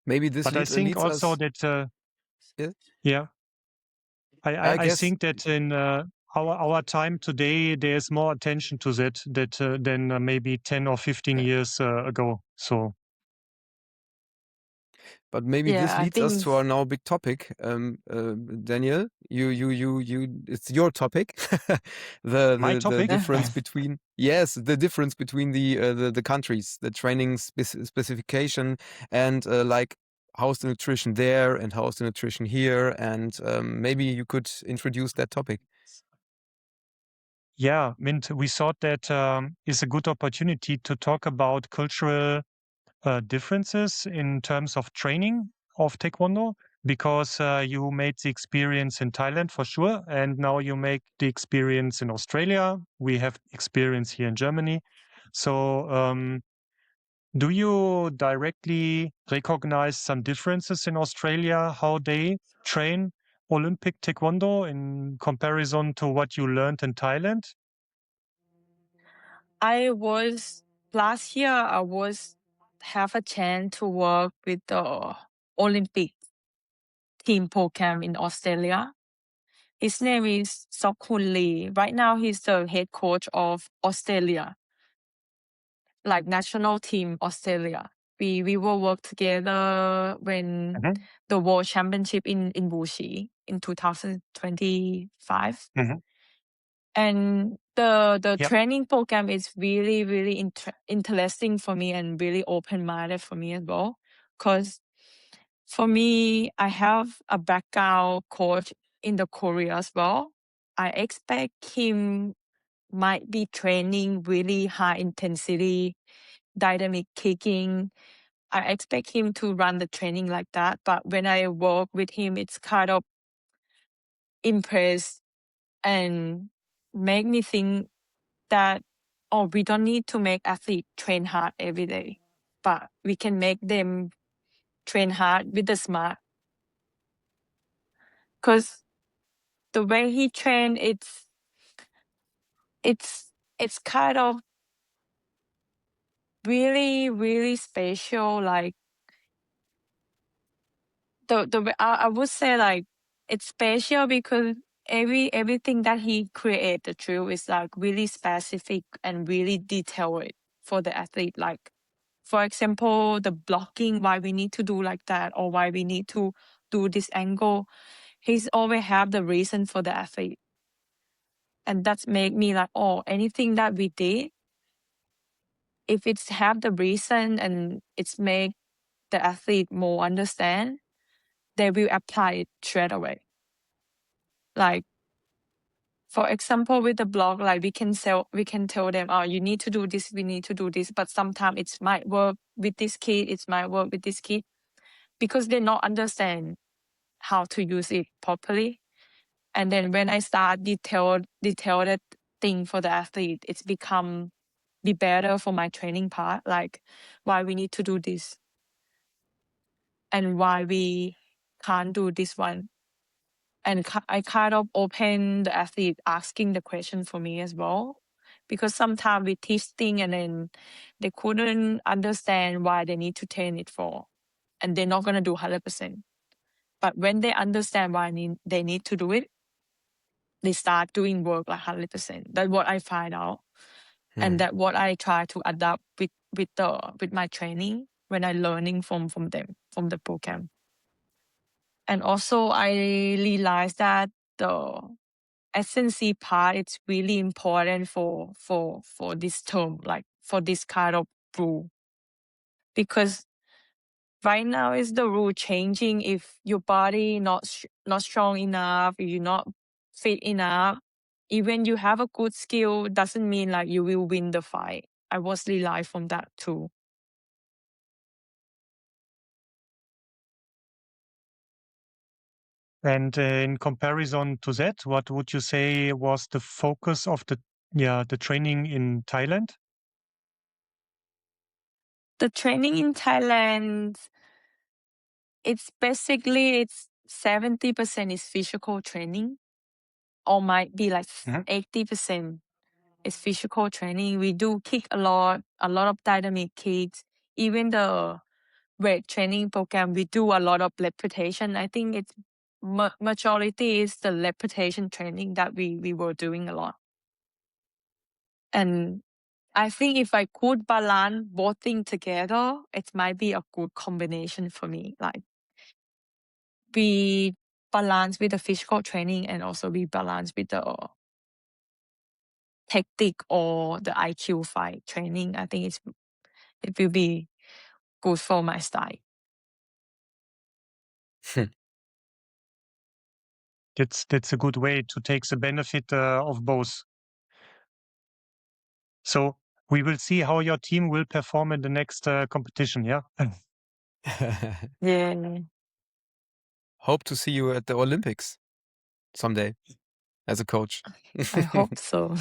Maybe this But I think leads also us. that Yeah, yeah, I I guess. think that in our time today, there's more attention to that than maybe 10 or 15 years ago. So But maybe this Yeah, I leads us think to our now big topic. Daniel, it's your topic. my The topic, difference between, yes, the difference between the countries, the training specification, and like how's the nutrition there and how's the nutrition here, and maybe you could introduce that topic. yeah, Mint, we thought that is a good opportunity to talk about cultural differences in terms of training of Taekwondo, because you made the experience in Thailand for sure, and now you make the experience in Australia. We have experience here in Germany. So do you directly recognize some differences in Australia, how they train Olympic Taekwondo in comparison to what you learned in Thailand? last year I was have a chance to work with the Olympic team program in Australia. His name is Sokhun Lee. Right now he's the head coach of Australia, like national team Australia. We will work together when Mhm, the World Championship in Wuxi in 2025. mhm. And the Yep. training program is really, really interesting for me and really open-minded for me as well. Because for me, I have a background coach in the Korea as well. I expect him might be training really high intensity, dynamic kicking. I expect him to run the training like that. But when I work with him, it's kind of impressed and make me think that, oh, we don't need to make athletes train hard every day, but we can make them train hard with the smart. Because the way he train, it's kind of really, really special. Like the way I would say, like it's special because everything that he create the drill is like really specific and really detailed for the athlete. Like for example, the blocking, why we need to do like that, or why we need to do this angle. He's always have the reason for the athlete. And that's make me like, oh, anything that we did, if it's have the reason and it's make the athlete more understand, they will apply it straight away. Like for example, with the blog, like we can tell them, oh, you need to do this, we need to do this, but sometimes it might work with this kid, it might work with this kid, because they not understand how to use it properly. And then when I start detailed thing for the athlete, it's become be better for my training part, like why we need to do this and why we can't do this one. And I kind of open the athlete asking the question for me as well, because sometimes we teach things and then they couldn't understand why they need to train it for, and they're not going to do 100%. But when they understand why they need to do it, they start doing work like 100%. That's what I find out. And that's what I try to adapt with my training when I learning from them, from the program. And also I realized that the SNC part is really important for this term, like for this kind of rule. Because right now is the rule changing. If your body not strong enough, if you're not fit enough, even you have a good skill, doesn't mean like you will win the fight. I was realized from that too. And in comparison to that, what would you say was the focus of the training in Thailand? The training in Thailand, it's 70% is physical training, or might be like 80% is physical training. We do kick a lot of dynamic kicks. Even the weight training program, we do a lot of repetition. I think it's majority is the repetition training that we were doing a lot. And I think if I could balance both things together, it might be a good combination for me. Like we balance with the physical training and also we balance with the tactic or the IQ fight training. I think it will be good for my style. That's a good way to take the benefit of both. So we will see how your team will perform in the next competition. Yeah. Yeah. Hope to see you at the Olympics someday as a coach. I hope so.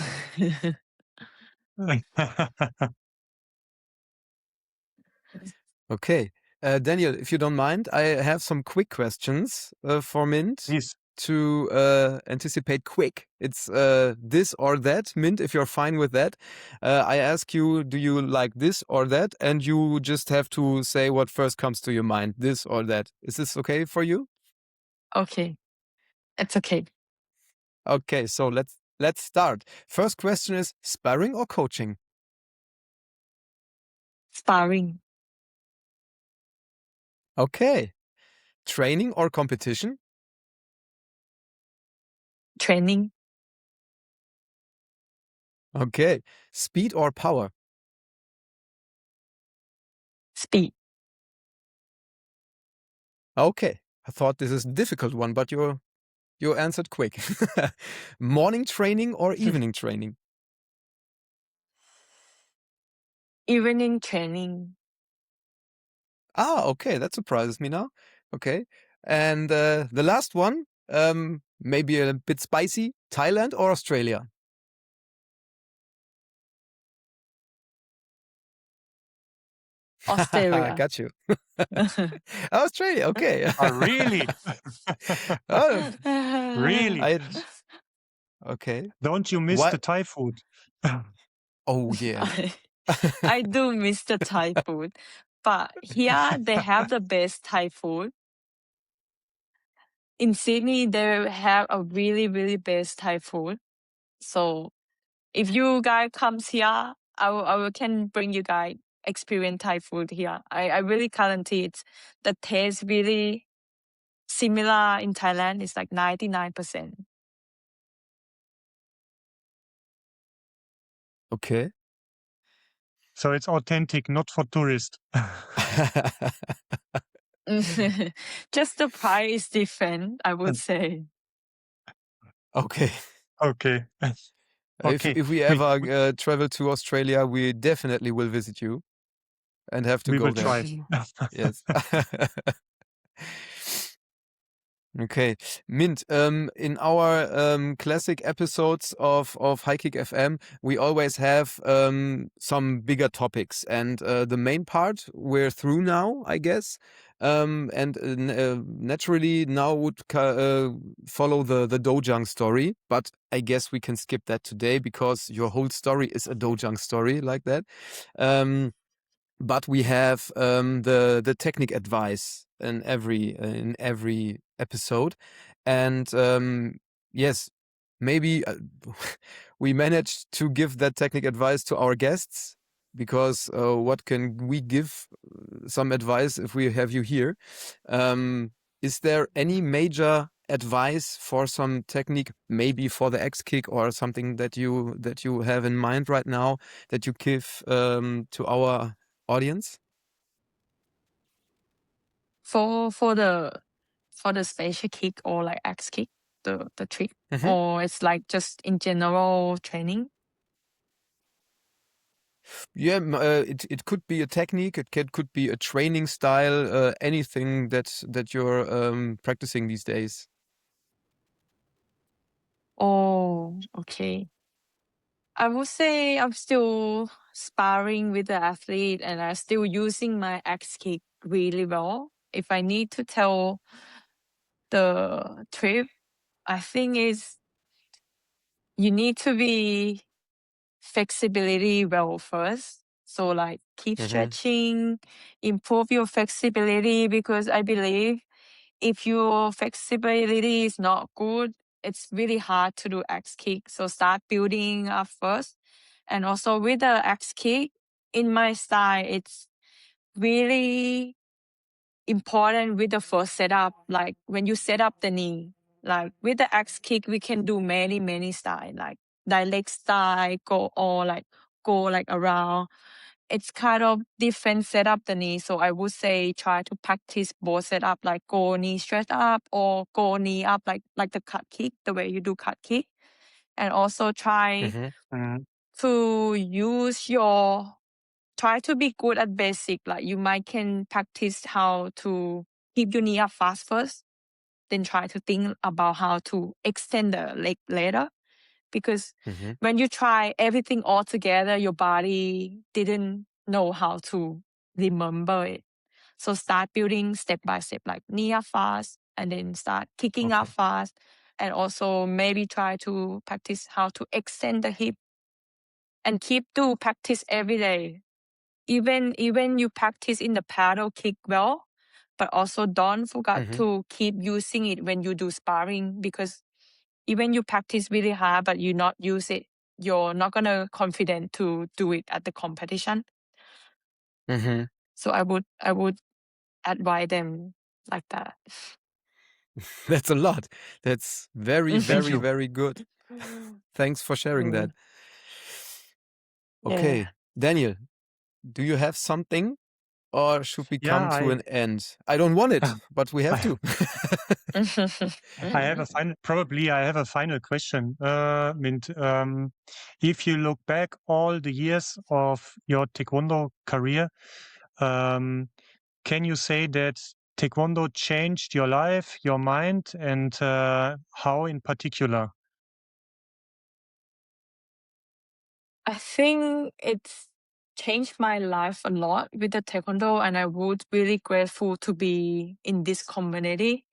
Okay. Daniel, if you don't mind, I have some quick questions for Mint. Please. To anticipate quick. It's this or that. Mint, if you're fine with that. I ask you, do you like this or that? And you just have to say what first comes to your mind, this or that. Is this okay for you? Okay. It's okay. Okay, so let's start. First question is sparring or coaching? Sparring. Okay. Training or competition? Training. Okay. Speed or power? Speed. Okay. I thought this is a difficult one, but you answered quick. Morning training or evening training? Evening training. Ah, okay. That surprises me now. Okay. And the last one, maybe a bit spicy. Thailand or Australia? Australia. Got you. Australia. Okay. Oh, really? Oh, Really? Okay. Don't you miss the Thai food? Oh, yeah. I do miss the Thai food, but here they have the best Thai food. In Sydney, they have a really, really best Thai food. So if you guys comes here, I can bring you guys experience Thai food here. I really guarantee it. The taste really similar in Thailand. It's like 99%. Okay. So it's authentic, not for tourists. Just the price is different, I would say. Okay. Okay. Okay. If we ever travel to Australia, we definitely will visit you and have to We go will there. try. Yes. Okay. Mint, in our classic episodes of HighKick FM, we always have some bigger topics. And the main part we're through now, I guess. and naturally now would follow the Dojang story, but I guess we can skip that today because your whole story is a Dojang story like that. But we have the technique advice in every episode, and yes, maybe we managed to give that technique advice to our guests, because what can we give some advice if we have you here? Is there any major advice for some technique, maybe for the X kick or something that you have in mind right now that you give to our audience? For the special kick or like axe kick, the trick, Mhm. or it's like just in general training. Yeah, it could be a technique. Could be a training style. Anything that you're practicing these days. Oh, okay. I would say I'm still sparring with the athlete and I'm still using my axe kick really well. If I need to tell the trip, I think is you need to be flexibility well first. So like keep Mhm. stretching, improve your flexibility, because I believe if your flexibility is not good, it's really hard to do X kick. So start building up first. And also with the X kick, in my style, it's really important with the first setup. Like when you set up the knee, like with the X kick, we can do many style, like direct style, go like around. It's kind of different setup the knee. So I would say try to practice both setup, like go knee straight up or go knee up, like the cut kick, the way you do cut kick. And also try Mhm. to try to be good at basic. Like you might can practice how to keep your knee up fast first, then try to think about how to extend the leg later. Because Mhm. when you try everything all together, your body didn't know how to remember it. So start building step by step, like knee up fast, and then start kicking up Okay. fast. And also maybe try to practice how to extend the hip and keep to practice every day. Even you practice in the paddle kick well, but also don't forget Mhm. to keep using it when you do sparring, because even you practice really hard but you not use it, you're not gonna confident to do it at the competition. Mhm. So I would advise them like that. That's a lot. That's very, Thank very, you. very good. Thanks for sharing that. Mm, yeah. Okay, Daniel, do you have something, or should we Yeah, come to an end? I don't want it, but we have I, to. I have a final question. If you look back all the years of your Taekwondo career, can you say that Taekwondo changed your life, your mind, and how in particular? I think it's changed my life a lot with the Taekwondo, and I would really grateful to be in this community,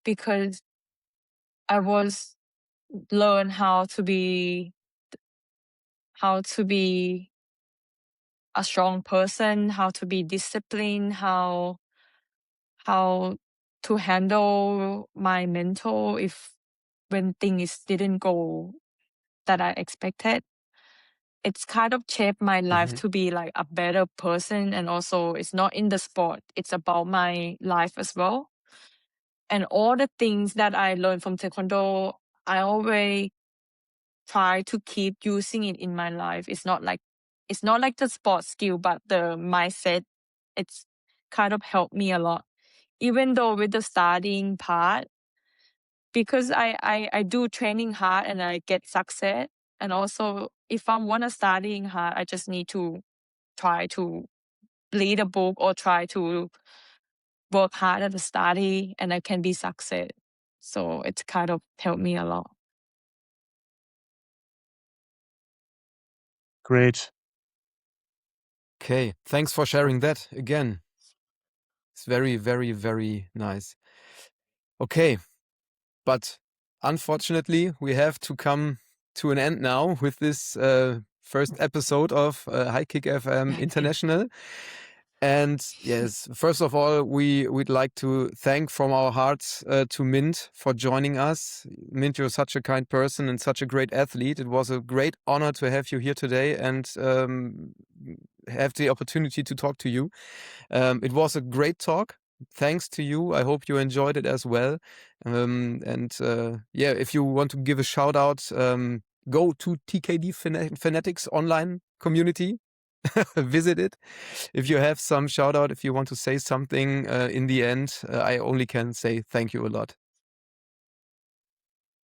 because I was learn how to be a strong person, how to be disciplined, how to handle my mental if when things didn't go that I expected. It's kind of shaped my life Mhm. to be like a better person, and also it's not in the sport, it's about my life as well. And all the things that I learned from Taekwondo, I always try to keep using it in my life. It's not like the sports skill, but the mindset. It's kind of helped me a lot. Even though with the starting part, because I do training hard and I get success. And also if I wanna studying hard, I just need to try to read a book or try to work hard at the study and I can be success. So it's kind of helped me a lot. Great. Okay, thanks for sharing that again. It's very, very, very nice. Okay, but unfortunately, we have to come to an end now with this first episode of HighKick FM International. And yes, first of all, we'd like to thank from our hearts to Mint for joining us. Mint, you're such a kind person and such a great athlete. It was a great honor to have you here today and have the opportunity to talk to you. It was a great talk. Thanks to you. I hope you enjoyed it as well. If you want to give a shout out, go to TKD Fanatics online community. Visit it. If you have some shout out, if you want to say something in the end, I only can say thank you a lot.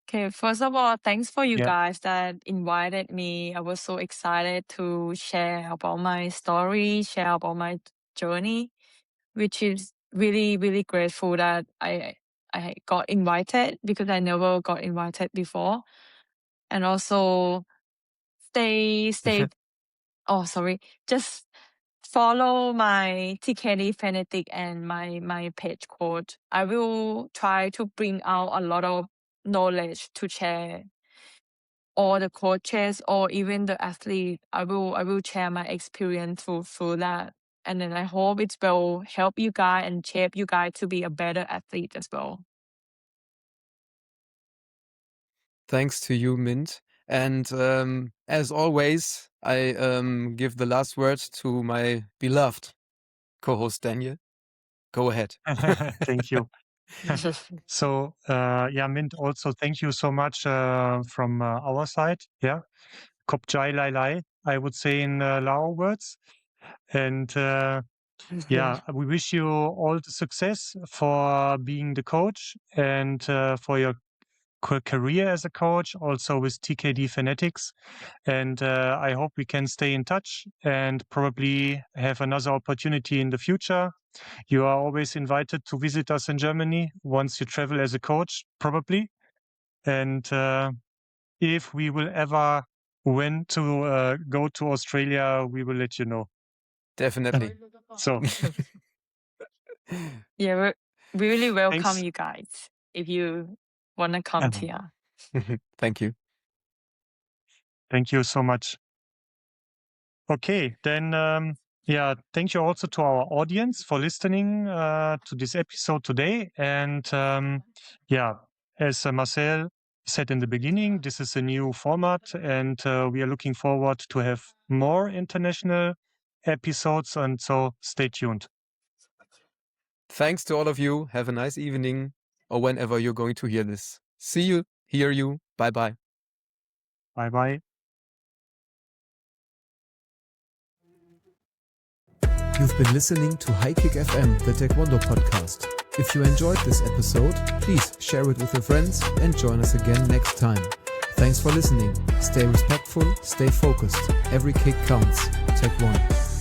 Okay, first of all, thanks for you Yeah. guys that invited me. I was so excited to share about my story, share about my journey, which is really, really grateful that I got invited because I never got invited before. And also just follow my TKD Fanatic and my page code. I will try to bring out a lot of knowledge to share all the coaches or even the athlete. I will share my experience through that. And then I hope it will help you guys and shape you guys to be a better athlete as well. Thanks to you, Mint. And as always, I give the last word to my beloved co-host Daniel. Go ahead. Thank you. So, Mint, also thank you so much from our side. Yeah. Kop Jai Lai Lai, I would say in Lao words. And we wish you all the success for being the coach and for your career as a coach, also with TKD Fanatics. And I hope we can stay in touch and probably have another opportunity in the future. You are always invited to visit us in Germany once you travel as a coach, probably. And if we will ever win to go to Australia, we will let you know. Definitely. So, Yeah, we really welcome Thanks. you guys if you want to come here. Thank you. Thank you so much. Okay, then, thank you also to our audience for listening to this episode today. And as Marcel said in the beginning, this is a new format, and we are looking forward to have more international episodes. And so stay tuned. Thanks to all of you. Have a nice evening or whenever you're going to hear this. See you, hear you. Bye-bye. Bye-bye. You've been listening to HighKick FM, the Taekwondo podcast. If you enjoyed this episode, please share it with your friends and join us again next time. Thanks for listening. Stay respectful, stay focused. Every kick counts. Taekwondo.